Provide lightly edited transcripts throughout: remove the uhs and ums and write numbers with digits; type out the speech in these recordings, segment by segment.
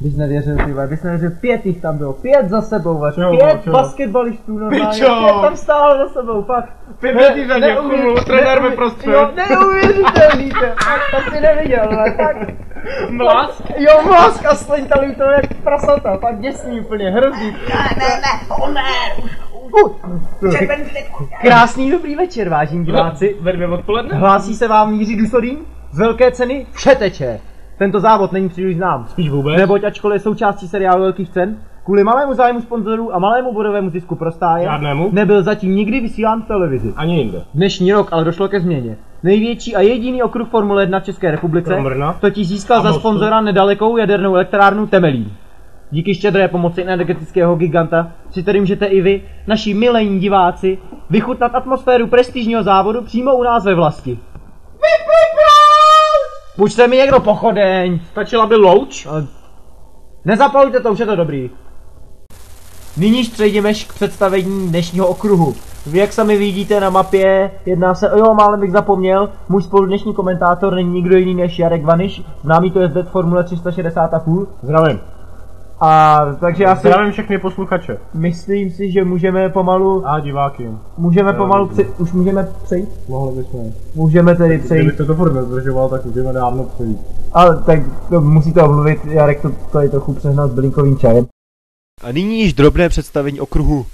Bys nevěřil, ty vole, bys nevěřil, 5 jich tam bylo, 5 za sebou, vaš, 5 basketbalistů normálně, 5 tam stálo za sebou, fakt. 5 lidí za ně, trenér ve prostřed. Jo, neuvěřitelný, to si neviděl, ale tak. Mlásk? Jo, mlásk a slintali to jak prasata, tak děsný úplně, hrozný. Krásný dobrý večer, vážení diváci. Ve 2 odpoledne? Hlásí se vám Jiří Dusodín z velké ceny vše teče. Tento závod není příliš znám. Spíš vůbec. Neboť ačkoliv je součástí seriálu velkých cen, kvůli malému zájmu sponzorů a malému bodovému zisku pro stáje, nebyl zatím nikdy vysílán v televizi. Ani jinde. Dnešní rok ale došlo ke změně. Největší a jediný okruh Formule 1 v České republice totiž získal za sponzora nedalekou jadernou elektrárnu Temelín. Díky štědré pomoci energetického giganta si tedy můžete i vy, naši milení diváci, vychutnat atmosféru prestižního závodu přímo u nás ve vlasti. Buďte mi někdo pochodeň. Stačila by louč? Nezapalujte to, už je to dobrý. Nyní přejdeme k představení dnešního okruhu. Vy, jak sami vidíte na mapě, jedná se, málem bych zapomněl, můj spoludnešní komentátor není nikdo jiný než Jarek Vaniš, známý to jezdec Formule 360,5. Zdravím. A takže já si... Zdravím všechny posluchače. Myslím si, že můžeme pomalu... A diváky. Můžeme pomalu už můžeme přejít? Mohli bychom. Můžeme tedy přejít. Kdybyste to furt nezdržoval, tak můžeme dávno přejít. Ale tak to musíte omluvit, Jarek to je trochu přehnal s bylinkovým čajem. A nyní již drobné představení okruhu.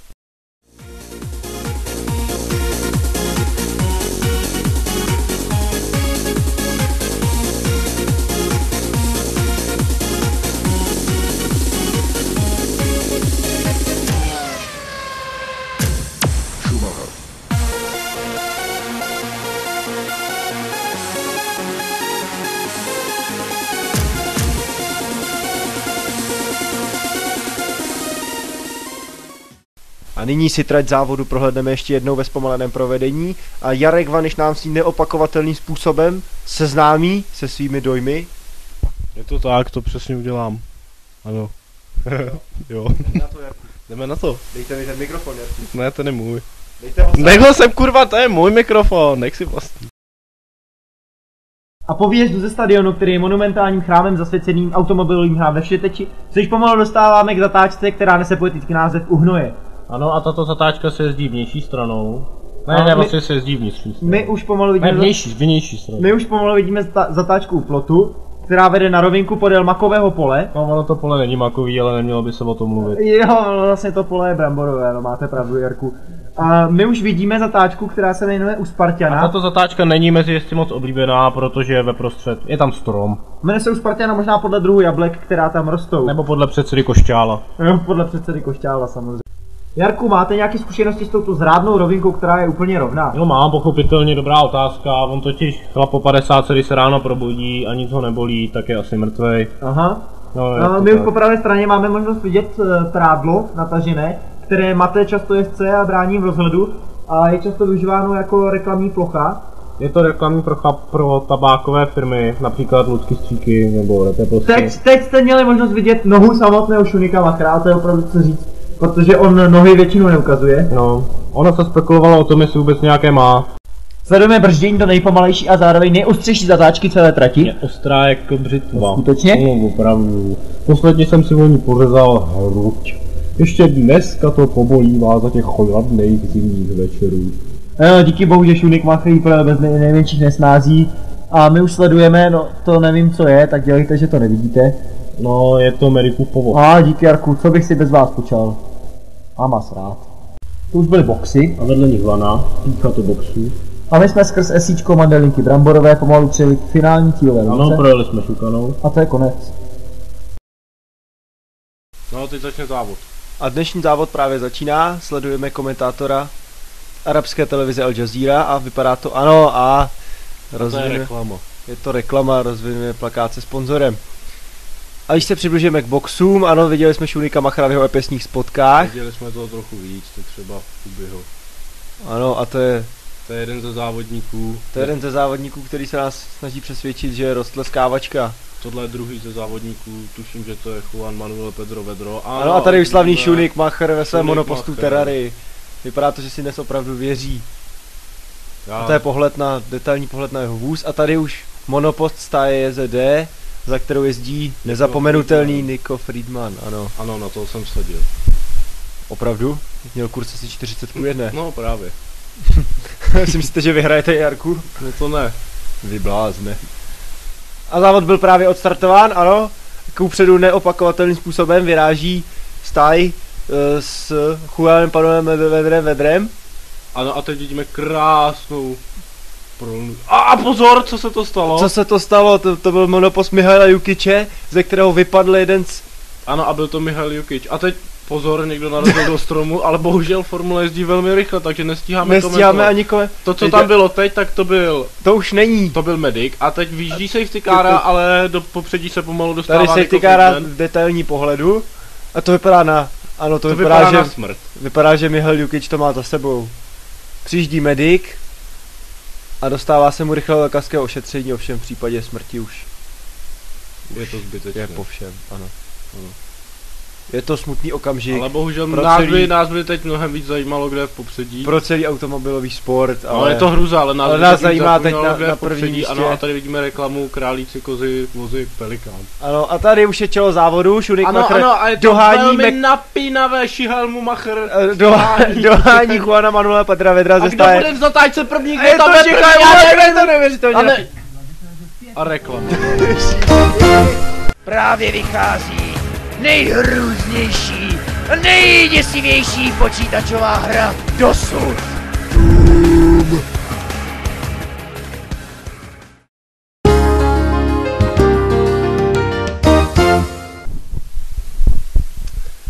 A nyní si trať závodu prohlédneme ještě jednou ve zpomaleném provedení a Jarek Vaniš nám s tím neopakovatelným způsobem seznámí se svými dojmy. Je to tak, to přesně udělám. Ano. Jo. Na to, Jarku. Jdeme na to. Dejte mi ten mikrofon, Jarku. Ne, ten je můj. Dejte ho Nech ho sem, kurva, to je můj mikrofon, nech si vlastní. A po výjezdu ze stadionu, který je monumentálním chrámem zasvěceným automobilovým hrám ve Všeteči, se již pomalu dostáváme k zatáčce, která nese poetický název Uhnoje. Ano, a tato zatáčka se jezdí vnější stranou. Ne, vlastně se jezdí vnitřní stranou. My už pomalu vidíme... vnější stranou. My už pomalu vidíme zatáčku u plotu, která vede na rovinku podél makového pole. No, ono to pole není makový, ale nemělo by se o tom mluvit. Jo, vlastně to pole je bramborové, no máte pravdu, Jarku. A my už vidíme zatáčku, která se jmenuje U Spartana. A tato zatáčka není mezi jezdci moc oblíbená, protože je ve prostřed. Je tam strom. Jmenuje se U Spartana možná podle druhu jablek, která tam rostou. Nebo podle předsedy Košťála. No, podle předsedy Košťála samozřejmě. Jarku, máte nějaké zkušenosti s touto zrádnou rovinkou, která je úplně rovná? No mám, pochopitelně dobrá otázka. On totiž chlap po 50, když se ráno probudí a nic ho nebolí, tak je asi mrtvej. Aha. No, my už po pravé straně máme možnost vidět prádlo natažené, které mate často jezdce a brání v rozhledu a je často využíváno jako reklamní plocha. Je to reklamní plocha pro tabákové firmy, například Lucky Stříky nebo Reteposty. Teď jste měli možnost vidět nohu samotného Šunika Machra, to je opravdu co říct, protože on nohy většinou neukazuje. No, ono se spekulovalo o tom, jestli vůbec nějaké má. Sledujeme brždění do nejpomalejší a zároveň nejostřejší zatáčky celé trati. Je ostrá jako břitva. Skutečně? No, opravdu. Posledně jsem si o ní pořezal hruď. Ještě dneska to pobolívá za těch chladných zimních večerů. No, díky bohu, že Šunik Mach jí bez nejmenších nesnází. A my už sledujeme, no to nevím co je, tak dělejte, že to nevidíte. No, je to Merikův povod. A díky Jarku, co bych si bez vás počal. Mám vás rád. To už byly boxy. A vedle nich vana, pícha to boxů. A my jsme skrz esíčko Mandelinky Bramborové pomalu přijeli k finální cílové lince. Ano, projeli jsme Šukanou. A to je konec. No, teď začne závod. A dnešní závod právě začíná, sledujeme komentátora arabské televize Al Jazeera a vypadá to, ano, a to je reklama. Je to reklama, rozvinujeme plakát se sponzorem. A když se přibližujeme k boxům, ano, viděli jsme Šunika Machra v jeho epesních spotkách. Viděli jsme toho trochu víc, to třeba Kubyho. Ano, a to je jeden ze závodníků. To je jeden ze závodníků, který se nás snaží přesvědčit, že je rostleskávačka. Tohle je druhý ze závodníků, tuším, že to je Juan Manuel Pedro Vedro. Ano, a tady už slavný Šunik Machra ve svém monopostu Terrari. Vypadá to, že si dnes opravdu věří. A to je detailní pohled na jeho vůz a tady už monopost stáje JZD za kterou jezdí nezapomenutelný Nico Friedman, ano. Ano, na to jsem sledil. Opravdu? Měl kurz asi 40:1. No právě. Si myslíte, že vyhrajete Jarku? No to ne. Vy blázne. A závod byl právě odstartován, ano. Kupředu neopakovatelným způsobem vyráží stáj s Juanem Panem Vedrem. Ano, a teď vidíme krásnou prolnu. A pozor, co se to stalo? Co se to stalo? To byl monopost Mihaila Jukiče, ze kterého vypadl jeden z... Ano, a byl to Mihail Jukič. A teď pozor, někdo narazil do stromu, ale bohužel Formule jezdí velmi rychle, takže nestíháme ani To, co tam bylo teď, tak to byl... To už není. To byl medic a teď vyjíždí safety kára, ale do popředí se pomalu dostává. Tady safety kára v detailní pohledu. A to vypadá na... Ano, to vypadá, že... na smrt. Vypadá, že Mihail Jukič to má za sebou. Přijíždí medic a dostává se mu rychlého lékařského ošetření, ovšem v případě smrti už je to zbytečné. Je po všem, ano. Je to smutný okamžik. Ale bohužel nás by teď mnohem víc zajímalo, kde je v popředí. Pro celý automobilový sport, ale je to hruza, ale nás zajímá teď na první místě. Ano, a tady vidíme reklamu Králíci, kozy, vozy, Pelikán. Ano, a tady už je čelo závodu, Schumacher ano, a je to velmi napínavé, Schumacher dohání Juana Manuela Petra Vedra ze stáje. A kdo bude v zatáčce první, kdo tam je první, to neuvěřitelně. A reklama. Právě vychází nejhrůznější a nejděsivější počítačová hra dosud. Doom.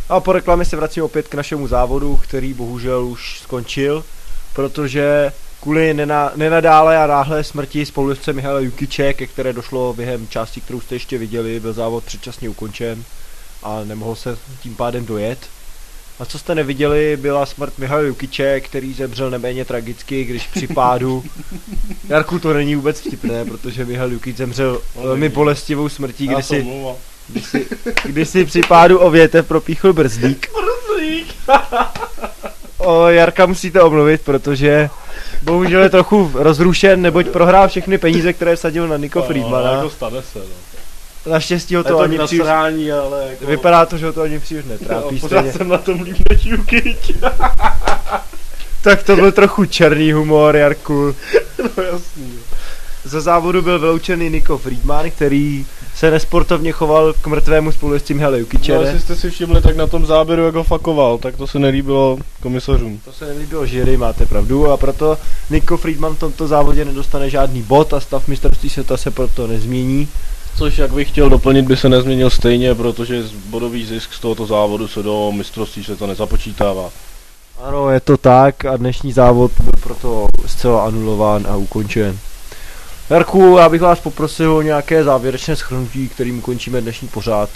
A po reklamě se vracíme opět k našemu závodu, který bohužel už skončil, protože kvůli nenadále a náhlé smrti spolujezdce Mihaila Jukiče, ke které došlo během části, kterou jste ještě viděli, byl závod předčasně ukončen a nemohl se tím pádem dojet. A co jste neviděli, byla smrt Mihaila Jukiče, který zemřel neméně tragicky, když při pádu... Jarku, to není vůbec vtipné, protože Mihail Jukič zemřel velmi bolestivou smrtí, když si při pádu o větev propíchl brzdík. Jarka musíte omluvit, protože bohužel je trochu rozrušen, neboť prohrál všechny peníze, které vsadil na Nico Friedmana. Jako stane se, no. Naštěstí ho to ani příliš... ale jako... Vypadá to, že ho to ani příliš netrápí. Pořád jsem na tom líp než Jukič. Tak to byl trochu černý humor, Jarku. No jasný. Za závodu byl vyloučený Nico Friedman, který se nesportovně choval k mrtvému spolujezdci Mihaila Jukiče. No, jestli jste si všimli, tak na tom záběru, jak ho fakoval, tak to se nelíbilo komisařům. To se nelíbilo jury, máte pravdu, a proto Nico Friedman v tomto závodě nedostane žádný bod a stav mistrovství světa se proto nezmění. Což, jak bych chtěl doplnit, by se nezměnil stejně, protože bodový zisk z tohoto závodu se do mistrovství světa nezapočítává. Ano, je to tak a dnešní závod byl proto zcela anulován a ukončen. Jarku, já bych vás poprosil o nějaké závěrečné shrnutí, kterým ukončíme dnešní pořád.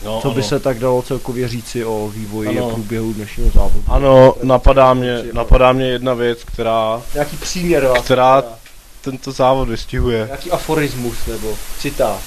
No, co by se tak dalo celkově říci o vývoji a průběhu dnešního závodu? Ano, napadá mě jedna věc, která... Nějaký příměr, která tento závod vystihuje. Nějaký aforismus nebo citát.